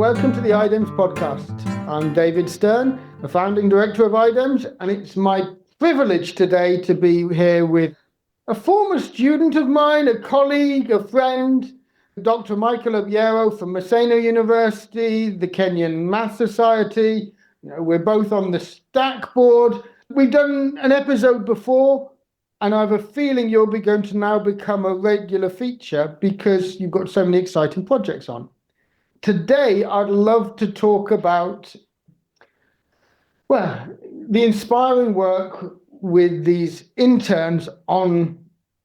welcome to the IDEMS podcast. I'm David Stern, the founding director of IDEMS, and it's my privilege today to be here with a former student of mine, a colleague, a friend, Dr. Michael Obiero from Maseno University, the Kenyan Math Society. We're both on the STAC board. We've done an episode before, and I have a feeling you're going to now become a regular feature because you've got so many exciting projects on. Today, I'd love to talk about, the inspiring work with these interns on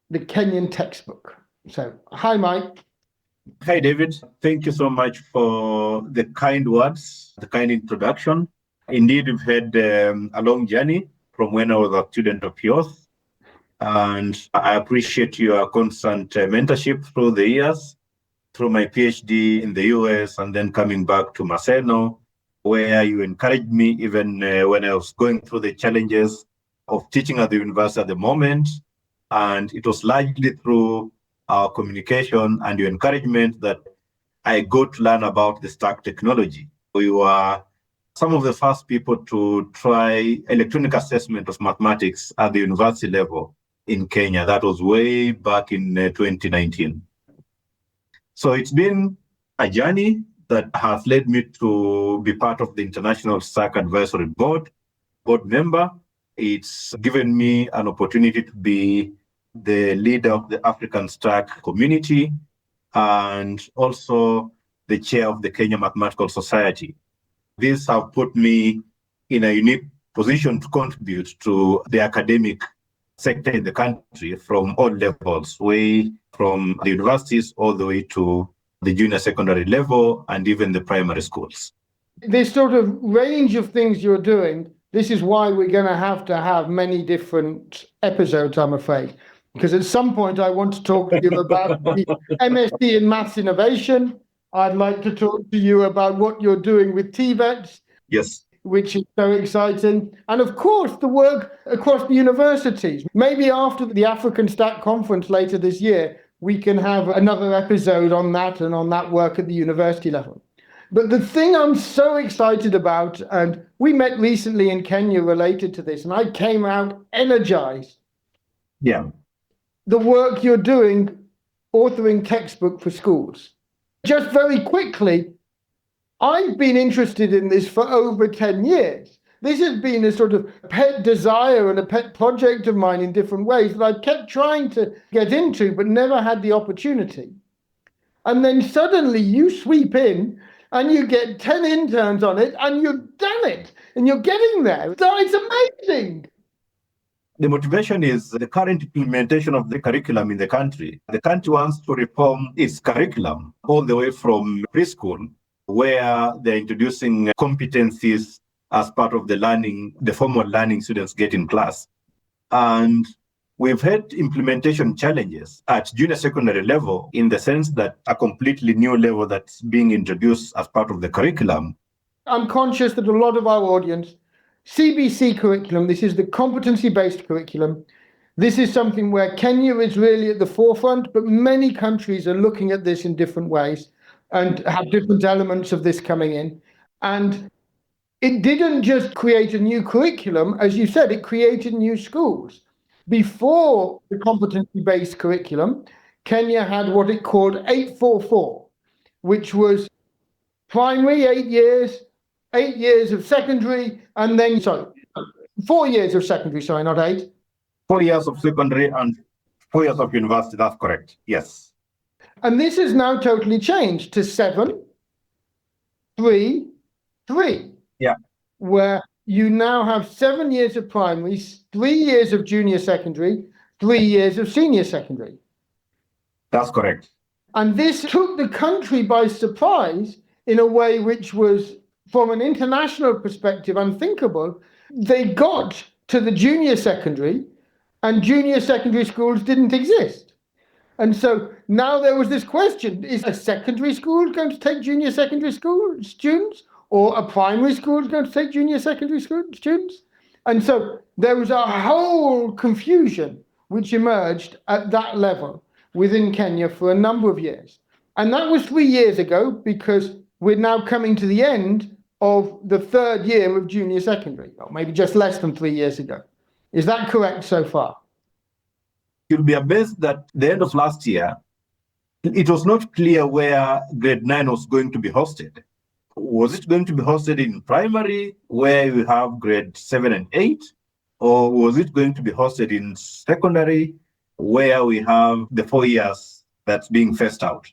the Kenyan textbook. So, hi, Mike. Hi, David. Thank you so much for the kind words, the kind introduction. Indeed, we've had a long journey from when I was a student of yours, and I appreciate your constant mentorship through the years, through my PhD in the US, and then coming back to Maseno, where you encouraged me even when I was going through the challenges of teaching at the university at the moment. And it was largely through our communication and your encouragement that I got to learn about the STAC technology. We were some of the first people to try electronic assessment of mathematics at the university level in Kenya. That was way back in 2019. So it's been a journey that has led me to be part of the International STAC Advisory Board member. It's given me an opportunity to be the leader of the African STAC community and also the chair of the Kenya Mathematical Society. These have put me in a unique position to contribute to the academic sector in the country from all levels, way from the universities all the way to the junior secondary level and even the primary schools. This sort of range of things you're doing, this is why we're going to have many different episodes, I'm afraid. Because at some point I want to talk to you about the MSc in Maths Innovation. I'd like to talk to you about what you're doing with TVETs. Yes. Which is so exciting. And of course, the work across the universities. Maybe after the African STAC conference later this year, we can have another episode on that and on that work at the university level. But the thing I'm so excited about, and we met recently in Kenya related to this, and I came out energized. Yeah. The work you're doing, authoring textbook for schools. Just very quickly, I've been interested in this for over 10 years. This has been a sort of pet desire and a pet project of mine in different ways that I've kept trying to get into, but never had the opportunity. And then suddenly you sweep in and you get 10 interns on it and you've done it and you're getting there. So it's amazing. The motivation is the current implementation of the curriculum in the country. The country wants to reform its curriculum all the way from preschool, where they're introducing competencies as part of the learning, the formal learning students get in class. And we've had implementation challenges at junior secondary level in the sense that a completely new level that's being introduced as part of the curriculum. I'm conscious that a lot of our audience, CBC curriculum, this is the competency-based curriculum. This is something where Kenya is really at the forefront, but many countries are looking at this in different ways and have different elements of this coming in. And it didn't just create a new curriculum, as you said, it created new schools. Before the competency-based curriculum, Kenya had what it called 844, which was primary, 8 years of secondary, and then, 4 years of secondary, not 8. 4 years of secondary and 4 years of university, that's correct, yes. And this has now totally changed to 7, 3, 3. Yeah. Where you now have 7 years of primary, 3 years of junior secondary, 3 years of senior secondary. That's correct. And this took the country by surprise in a way which was, from an international perspective, unthinkable. They got to the junior secondary, and junior secondary schools didn't exist. And so now there was this question, is a secondary school going to take junior secondary school students? Or a primary school is going to take junior secondary school students? And so there was a whole confusion which emerged at that level within Kenya for a number of years. And that was 3 years ago, because we're now coming to the end of the third year of junior secondary, or maybe just less than 3 years ago. Is that correct so far? You'll be amazed that the end of last year, it was not clear where grade 9 was going to be hosted. Was it going to be hosted in primary, where we have grade 7 and 8? Or was it going to be hosted in secondary, where we have the 4 years that's being phased out?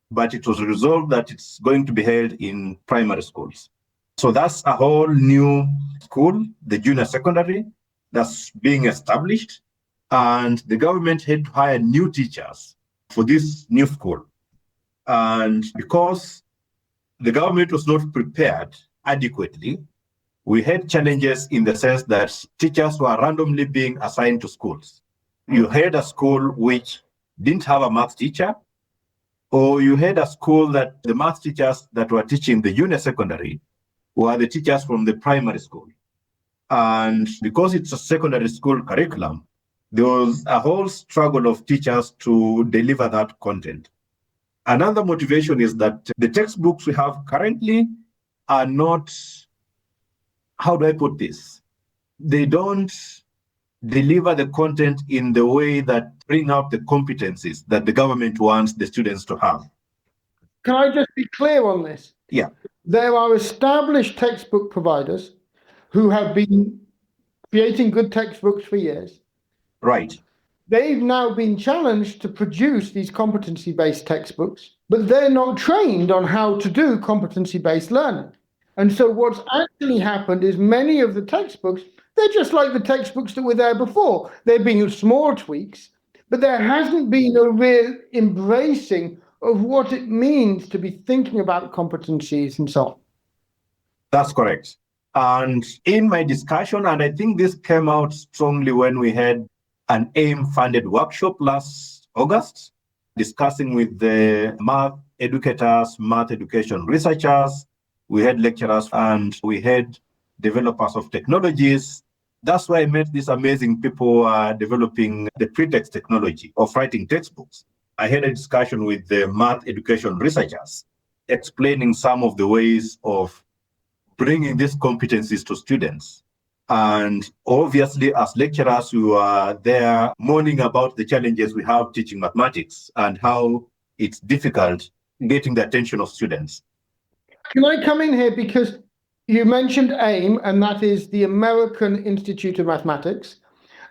But it was resolved that it's going to be held in primary schools. So that's a whole new school, the junior secondary, that's being established. And the government had to hire new teachers for this new school. And because the government was not prepared adequately, we had challenges in the sense that teachers were randomly being assigned to schools. You had a school which didn't have a math teacher, or you had a school that the math teachers that were teaching the junior secondary were the teachers from the primary school. And because it's a secondary school curriculum, there was a whole struggle of teachers to deliver that content. Another motivation is that the textbooks we have currently are not, how do I put this? They don't deliver the content in the way that bring out the competencies that the government wants the students to have. Can I just be clear on this? Yeah. There are established textbook providers who have been creating good textbooks for years. Right. They've now been challenged to produce these competency-based textbooks, but they're not trained on how to do competency-based learning. And so what's actually happened is many of the textbooks, they're just like the textbooks that were there before. They've been small tweaks, but there hasn't been a real embracing of what it means to be thinking about competencies and so on. That's correct. And in my discussion, and I think this came out strongly when we had an AIM-funded workshop last August, discussing with the math educators, math education researchers. We had lecturers and we had developers of technologies. That's why I met these amazing people developing the pretext technology of writing textbooks. I had a discussion with the math education researchers, explaining some of the ways of bringing these competencies to students. And obviously, as lecturers, we were there mourning about the challenges we have teaching mathematics and how it's difficult getting the attention of students. Can I come in here because you mentioned AIM, and that is the American Institute of Mathematics.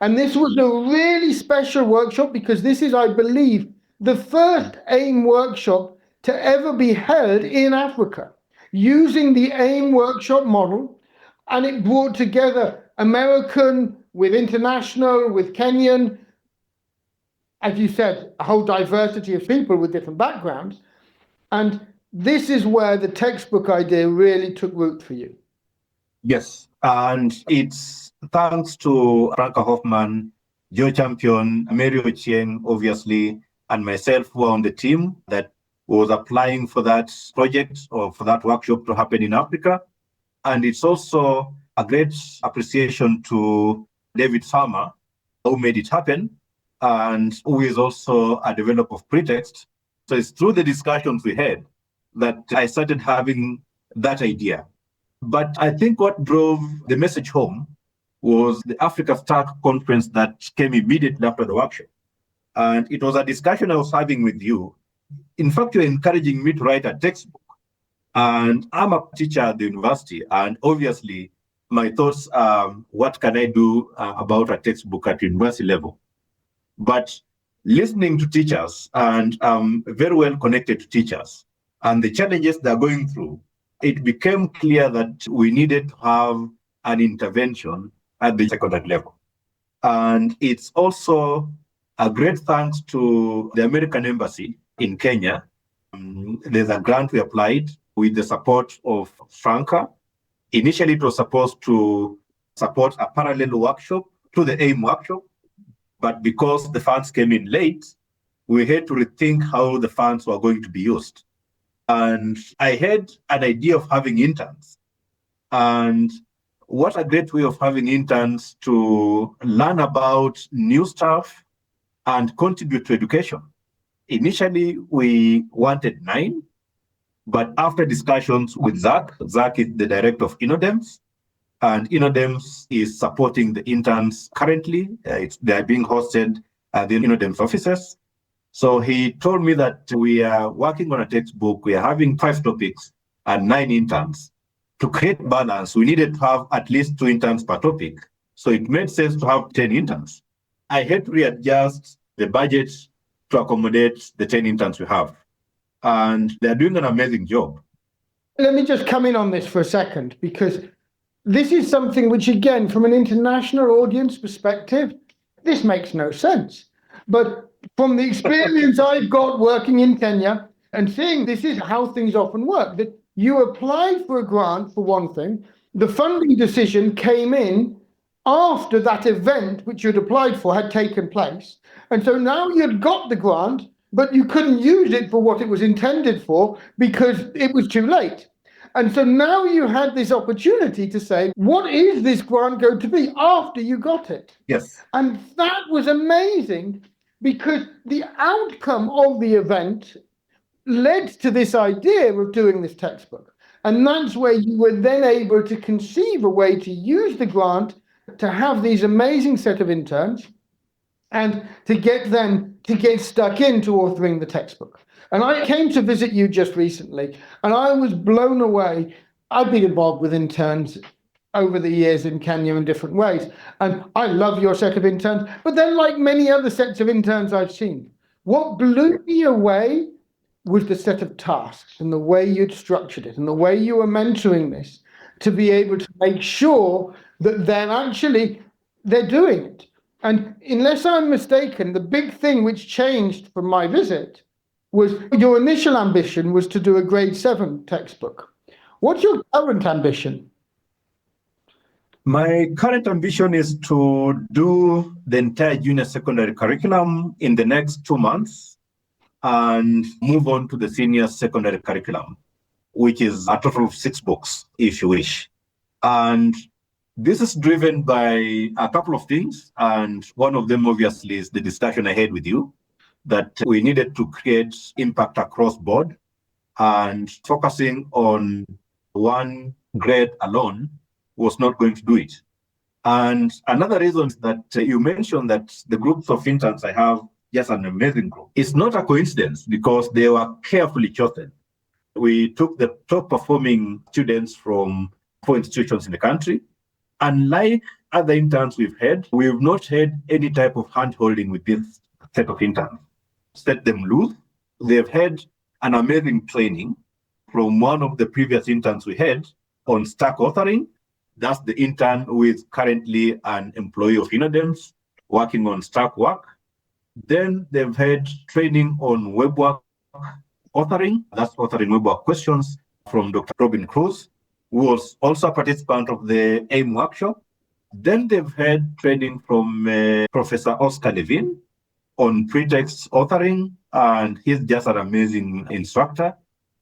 And this was a really special workshop because this is, I believe, the first AIM workshop to ever be held in Africa using the AIM workshop model. And it brought together American with international, with Kenyan, as you said, a whole diversity of people with different backgrounds. And this is where the textbook idea really took root for you. Yes, and it's thanks to Franca Hoffman, Joe Champion, Mary Ochieng, obviously, and myself who are on the team that was applying for that project or for that workshop to happen in Africa. And it's also a great appreciation to David Farmer, who made it happen, and who is also a developer of Pretext. So it's through the discussions we had that I started having that idea. But I think what drove the message home was the Africa Stack conference that came immediately after the workshop. And it was a discussion I was having with you. In fact, you're encouraging me to write a textbook. And I'm a teacher at the university, and obviously my thoughts are, what can I do about a textbook at university level? But listening to teachers, and I'm very well connected to teachers, and the challenges they're going through, it became clear that we needed to have an intervention at the secondary level. And it's also a great thanks to the American Embassy in Kenya. There's a grant we applied with the support of Franca. Initially, it was supposed to support a parallel workshop to the AIM workshop, but because the funds came in late, we had to rethink how the funds were going to be used. And I had an idea of having interns. And what a great way of having interns to learn about new stuff and contribute to education. Initially, we wanted 9, But after discussions with Zach is the director of InnoDems, and InnoDems is supporting the interns currently. They are being hosted at the InnoDems offices. So he told me that we are working on a textbook. We are having 5 topics and 9 interns. To create balance, we needed to have at least 2 interns per topic. So it made sense to have 10 interns. I had to readjust the budget to accommodate the 10 interns we have. And they're doing an amazing job. Let me just come in on this for a second, because this is something which, again, from an international audience perspective, this makes no sense. But from the experience I've got working in Kenya and seeing this is how things often work, that you apply for a grant for one thing, the funding decision came in after that event which you'd applied for had taken place. And so now you'd got the grant, but you couldn't use it for what it was intended for because it was too late. And so now you had this opportunity to say, what is this grant going to be after you got it? Yes. And that was amazing, because the outcome of the event led to this idea of doing this textbook. And that's where you were then able to conceive a way to use the grant to have these amazing set of interns and to get stuck into authoring the textbook. And I came to visit you just recently, and I was blown away. I've been involved with interns over the years in Kenya in different ways, and I love your set of interns, but then like many other sets of interns I've seen, what blew me away was the set of tasks and the way you'd structured it and the way you were mentoring this to be able to make sure that they're doing it. And unless I'm mistaken, the big thing which changed from my visit was your initial ambition was to do a grade 7 textbook. What's your current ambition? My current ambition is to do the entire junior secondary curriculum in the next 2 months and move on to the senior secondary curriculum, which is a total of 6 books, if you wish. And this is driven by a couple of things. And one of them, obviously, is the discussion I had with you, that we needed to create impact across board, and focusing on one grade alone was not going to do it. And another reason is that you mentioned that the groups of interns I have, just an amazing group. It's not a coincidence because they were carefully chosen. We took the top performing students from 4 institutions in the country. Unlike other interns we've not had any type of hand-holding with this set of interns. Set them loose. They've had an amazing training from one of the previous interns we had on stack authoring. That's the intern who is currently an employee of InnoDems working on stack work. Then they've had training on web work authoring. That's authoring web work questions from Dr. Robin Cruz, who was also a participant of the AIM workshop. Then they've had training from Professor Oscar Levin on pretext authoring, and he's just an amazing instructor.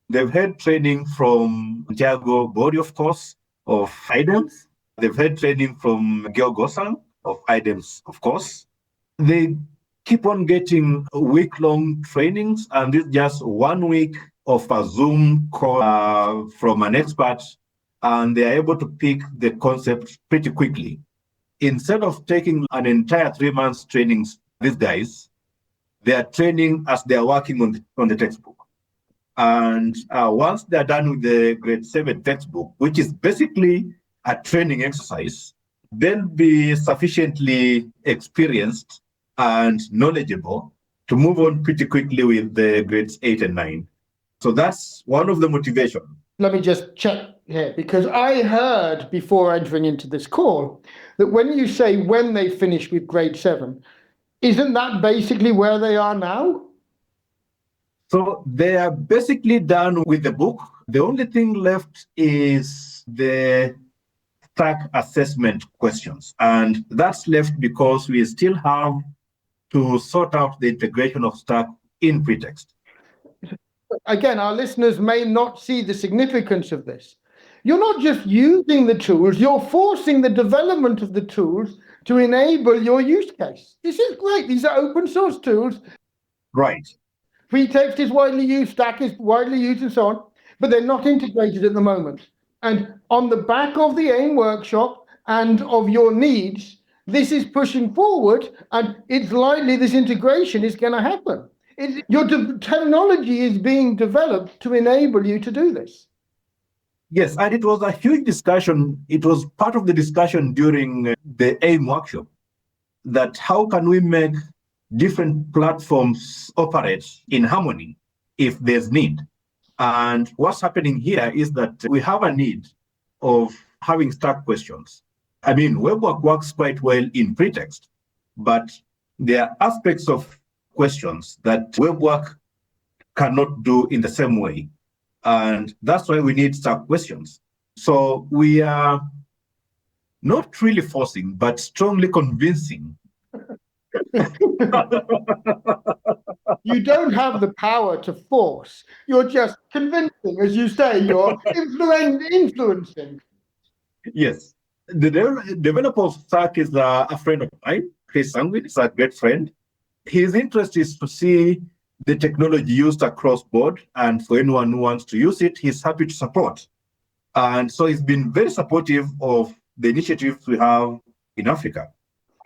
They've had training from Tiago Bori, of course, of IDEMS. They've had training from Gil Gosang of IDEMS, of course. They keep on getting week-long trainings, and it's just 1 week of a Zoom call from an expert, and they are able to pick the concept pretty quickly. Instead of taking an entire 3 months trainings, these guys, they are training as they are working on the textbook. And once they're done with the grade 7 textbook, which is basically a training exercise, they'll be sufficiently experienced and knowledgeable to move on pretty quickly with the grades 8 and 9. So that's one of the motivations. Let me just check here, because I heard before entering into this call that when you say when they finish with grade 7, isn't that basically where they are now? So they are basically done with the book. The only thing left is the stack assessment questions. And that's left because we still have to sort out the integration of stack in pretext. Again, our listeners may not see the significance of this. You're not just using the tools, you're forcing the development of the tools to enable your use case. This is great. These are open source tools. Right. Pretext is widely used, stack is widely used, and so on. but they're not integrated at the moment. And on the back of the AIM workshop and of your needs, this is pushing forward, and it's likely this integration is going to happen. Your technology is being developed to enable you to do this. Yes, and it was a huge discussion. It was part of the discussion during the AIM workshop, that how can we make different platforms operate in harmony if there's need. And what's happening here is that we have a need of having stuck questions. I mean, WebWork works quite well in pretext, but there are aspects of questions that WebWork cannot do in the same way. And that's why we need stuck questions. So we are not really forcing, but strongly convincing. You don't have the power to force. You're just convincing, as you say, you're influencing. Yes. The developer of Stack is a friend of mine, Chris Sangwin, is a great friend. His interest is to see the technology used across board, and for anyone who wants to use it, he's happy to support. And so he's been very supportive of the initiatives we have in Africa.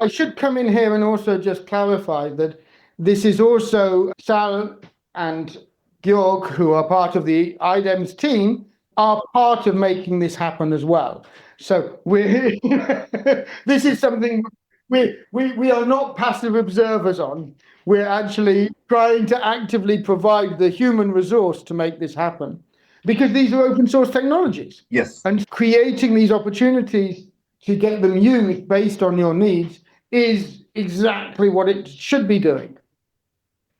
I should come in here and also just clarify that this is also Sal and Georg, who are part of the IDEMS team, are part of making this happen as well. So this is something we are not passive observers on. We're actually trying to actively provide the human resource to make this happen, because these are open source technologies. Yes. And creating these opportunities to get them used based on your needs is exactly what it should be doing.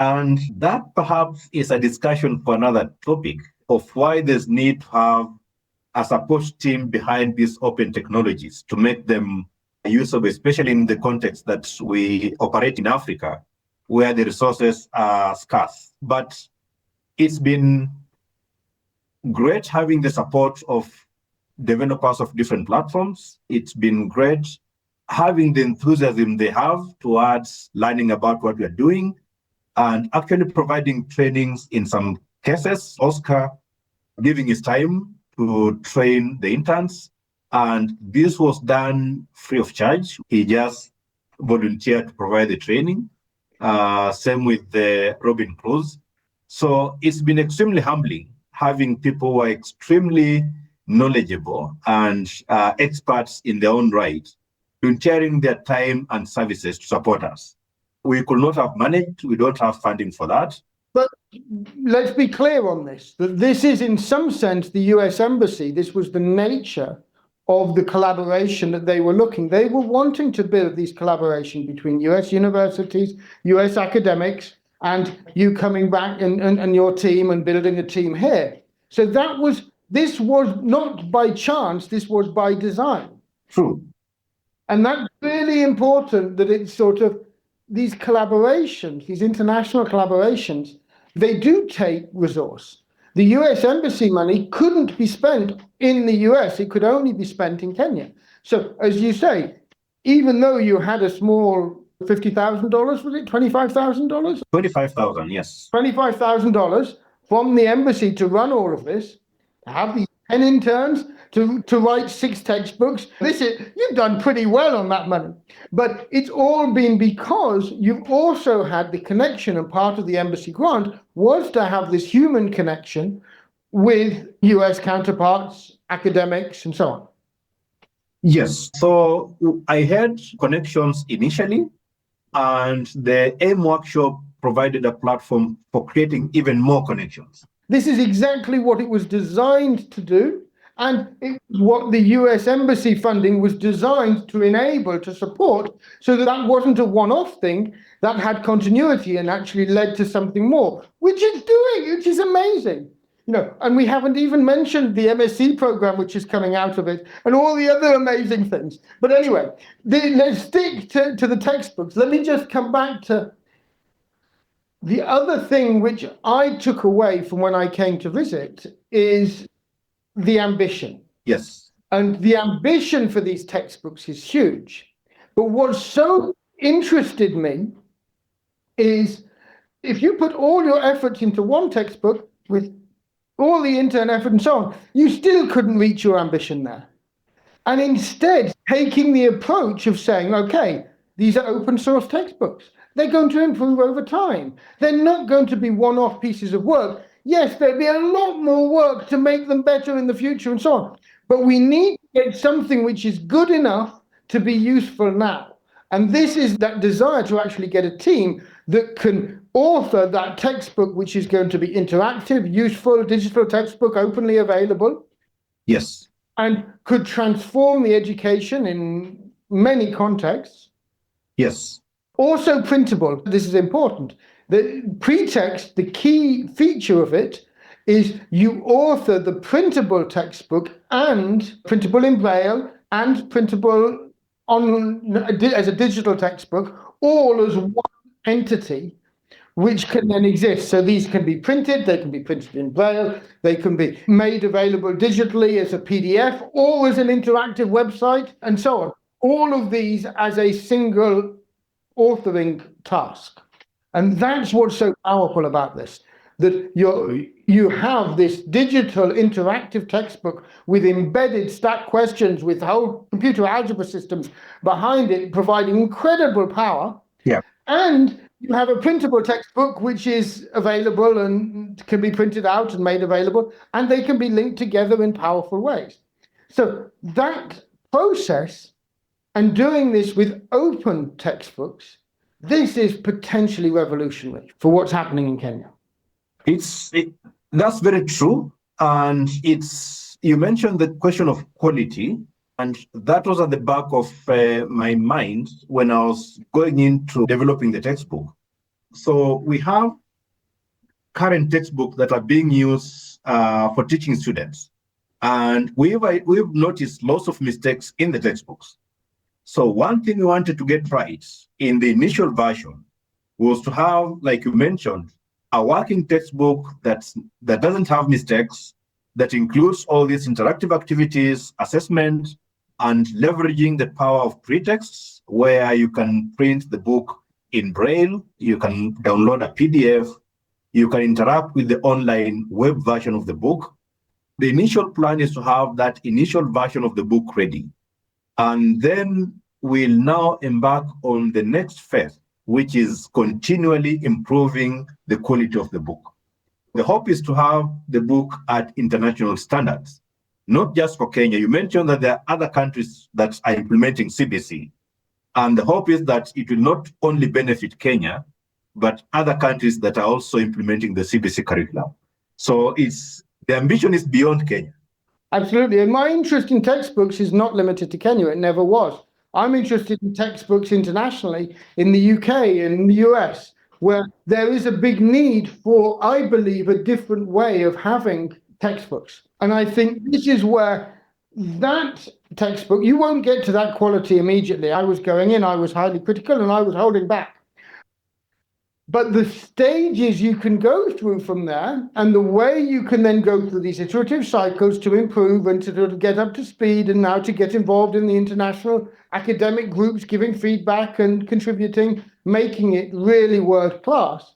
And that perhaps is a discussion for another topic of why there's need to have a support team behind these open technologies to make them usable, especially in the context that we operate in Africa, where the resources are scarce. But it's been great having the support of developers of different platforms. It's been great having the enthusiasm they have towards learning about what we're doing and actually providing trainings in some cases. Oscar giving his time to train the interns, and this was done free of charge. He just volunteered to provide the training. Same with the Robin Cruz. So it's been extremely humbling having people who are extremely knowledgeable and experts in their own right, volunteering their time and services to support us. We could not have managed, we don't have funding for that. But let's be clear on this, that this is in some sense the US Embassy. This was the nature of the collaboration that they were looking. They were wanting to build these collaboration between US universities, US academics, and you coming back and your team and building a team here. So this was not by chance, this was by design. True. And that's really important, that it's sort of these collaborations, these international collaborations, they do take resource. The US Embassy money couldn't be spent in the US, it could only be spent in Kenya. So as you say, even though you had a small $50,000, was it $25,000? 25,000, yes. $25,000 from the embassy to run all of this, to have these 10 interns, to write 6 textbooks. You've done pretty well on that money. But it's all been because you've also had the connection, and part of the embassy grant was to have this human connection with US counterparts, academics, and so on. Yes. So I had connections initially, and the AIM workshop provided a platform for creating even more connections. This is exactly what it was designed to do. And it was what the US Embassy funding was designed to enable, to support, so that wasn't a one-off thing, that had continuity and actually led to something more, which is amazing. And we haven't even mentioned the MSc program, which is coming out of it, and all the other amazing things. But anyway, let's stick to the textbooks. Let me just come back to the other thing which I took away from when I came to visit is the ambition. Yes. And the ambition for these textbooks is huge. But what so interested me is if you put all your efforts into one textbook with all the intern effort and so on, you still couldn't reach your ambition there. And instead, taking the approach of saying, okay, these are open source textbooks. They're going to improve over time. They're not going to be one-off pieces of work. Yes, there'll be a lot more work to make them better in the future and so on. But we need to get something which is good enough to be useful now. And this is that desire to actually get a team that can author that textbook, which is going to be interactive, useful, digital textbook, openly available. Yes. And could transform the education in many contexts. Yes. Also printable. This is important. The pretext, the key feature of it, is you author the printable textbook and printable in Braille and printable as a digital textbook, all as one entity, which can then exist. So these can be printed, they can be printed in Braille, they can be made available digitally as a PDF or as an interactive website, and so on. All of these as a single authoring task. And that's what's so powerful about this, that you have this digital interactive textbook with embedded stat questions, with whole computer algebra systems behind it, providing incredible power. Yeah. And you have a printable textbook which is available and can be printed out and made available, and they can be linked together in powerful ways. So that process, and doing this with open textbooks, this is potentially revolutionary for what's happening in Kenya. That's very true. And you mentioned the question of quality, and that was at the back of my mind when I was going into developing the textbook. So we have current textbooks that are being used for teaching students. And we've noticed lots of mistakes in the textbooks. So one thing we wanted to get right in the initial version was to have, like you mentioned, a working textbook that doesn't have mistakes, that includes all these interactive activities, assessment, and leveraging the power of pretexts, where you can print the book in Braille, you can download a PDF, you can interact with the online web version of the book. The initial plan is to have that initial version of the book ready. And then we'll now embark on the next phase, which is continually improving the quality of the book. The hope is to have the book at international standards, not just for Kenya. You mentioned that there are other countries that are implementing CBC. And the hope is that it will not only benefit Kenya, but other countries that are also implementing the CBC curriculum. So the ambition is beyond Kenya. Absolutely. And my interest in textbooks is not limited to Kenya. It never was. I'm interested in textbooks internationally, in the UK, in the US, where there is a big need for, I believe, a different way of having textbooks. And I think this is where that textbook, you won't get to that quality immediately. I was going in, I was highly critical, and I was holding back. But the stages you can go through from there, and the way you can then go through these iterative cycles to improve and to get up to speed, and now to get involved in the international academic groups, giving feedback and contributing, making it really world class.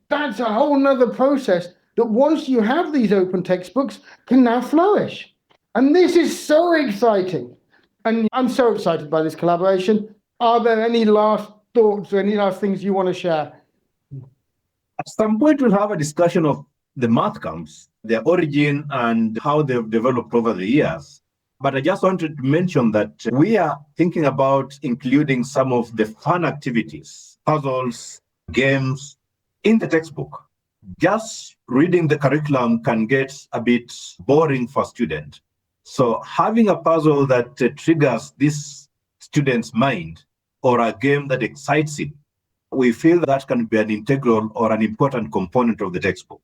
That's a whole nother process that once you have these open textbooks can now flourish. And this is so exciting. And I'm so excited by this collaboration. Are there any last thoughts or any last things you want to share? At some point, we'll have a discussion of the math camps, their origin, and how they've developed over the years. But I just wanted to mention that we are thinking about including some of the fun activities, puzzles, games in the textbook. Just reading the curriculum can get a bit boring for a student. So having a puzzle that triggers this student's mind, or a game that excites him, we feel that can be an integral or an important component of the textbook.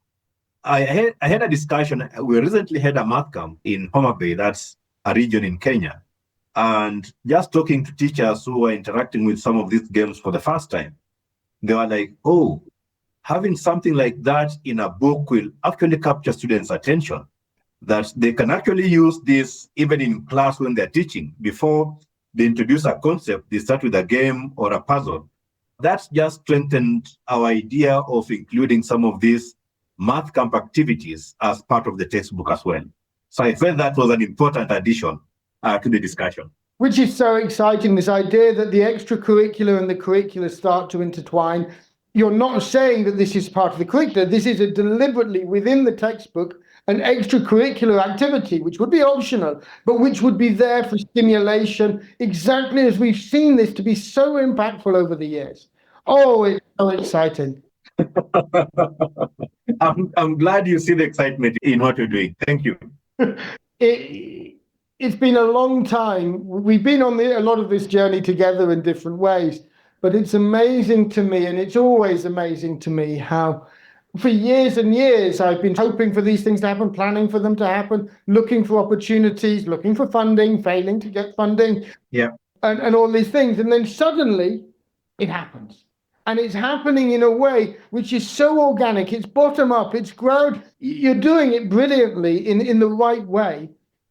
I had a discussion. We recently had a math camp in Homa Bay, that's a region in Kenya, and just talking to teachers who were interacting with some of these games for the first time, they were like, oh, having something like that in a book will actually capture students' attention, that they can actually use this even in class when they're teaching. Before they introduce a concept, they start with a game or a puzzle. That's just strengthened our idea of including some of these math camp activities as part of the textbook as well. So I felt that was an important addition to the discussion. Which is so exciting, this idea that the extracurricular and the curricular start to intertwine. You're not saying that this is part of the curriculum. This is a deliberately within the textbook, an extracurricular activity, which would be optional, but which would be there for stimulation, exactly as we've seen this to be so impactful over the years. Oh, it's so exciting. I'm glad you see the excitement in what you're doing. Thank you. It's been a long time. We've been on a lot of this journey together in different ways, but it's amazing to me, and it's always amazing to me how for years and years I've been hoping for these things to happen, planning for them to happen, looking for opportunities, looking for funding, failing to get funding, and all these things. And then suddenly it happens. And it's happening in a way which is so organic. It's bottom up, it's grown. You're doing it brilliantly in the right way.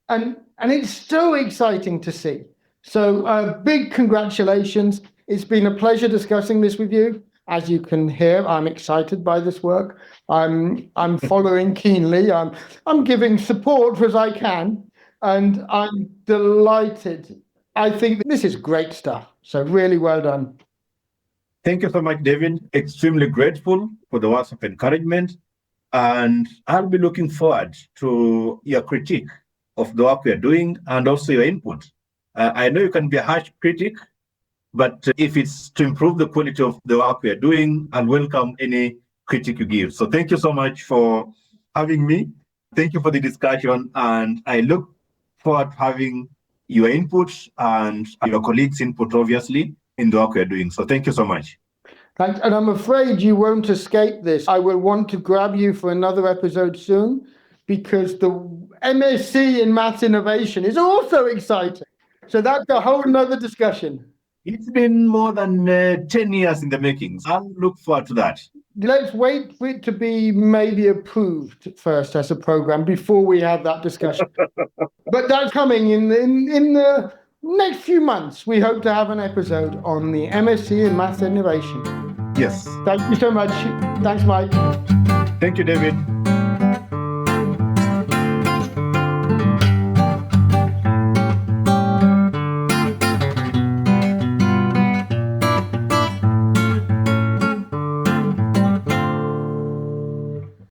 And it's so exciting to see. So big congratulations. It's been a pleasure discussing this with you. As you can hear, I'm excited by this work. I'm following keenly. I'm giving support as I can. And I'm delighted. I think this is great stuff. So really well done. Thank you so much, David. Extremely grateful for the words of encouragement. And I'll be looking forward to your critique of the work we're doing and also your input. I know you can be a harsh critic, but if it's to improve the quality of the work we're doing, I'll welcome any critique you give. So thank you so much for having me. Thank you for the discussion. And I look forward to having your input and your colleagues' input, obviously, in the work we're doing. So thank you so much. Thanks. And I'm afraid you won't escape this. I will want to grab you for another episode soon, because the MSc in Maths Innovation is also exciting. So that's a whole nother discussion. It's been more than 10 years in the making. I'll look forward to that. Let's wait for it to be maybe approved first as a program before we have that discussion. But that's coming in the next few months. We hope to have an episode on the MSc in Maths Innovation. Yes. Thank you so much. Thanks, Mike. Thank you, David.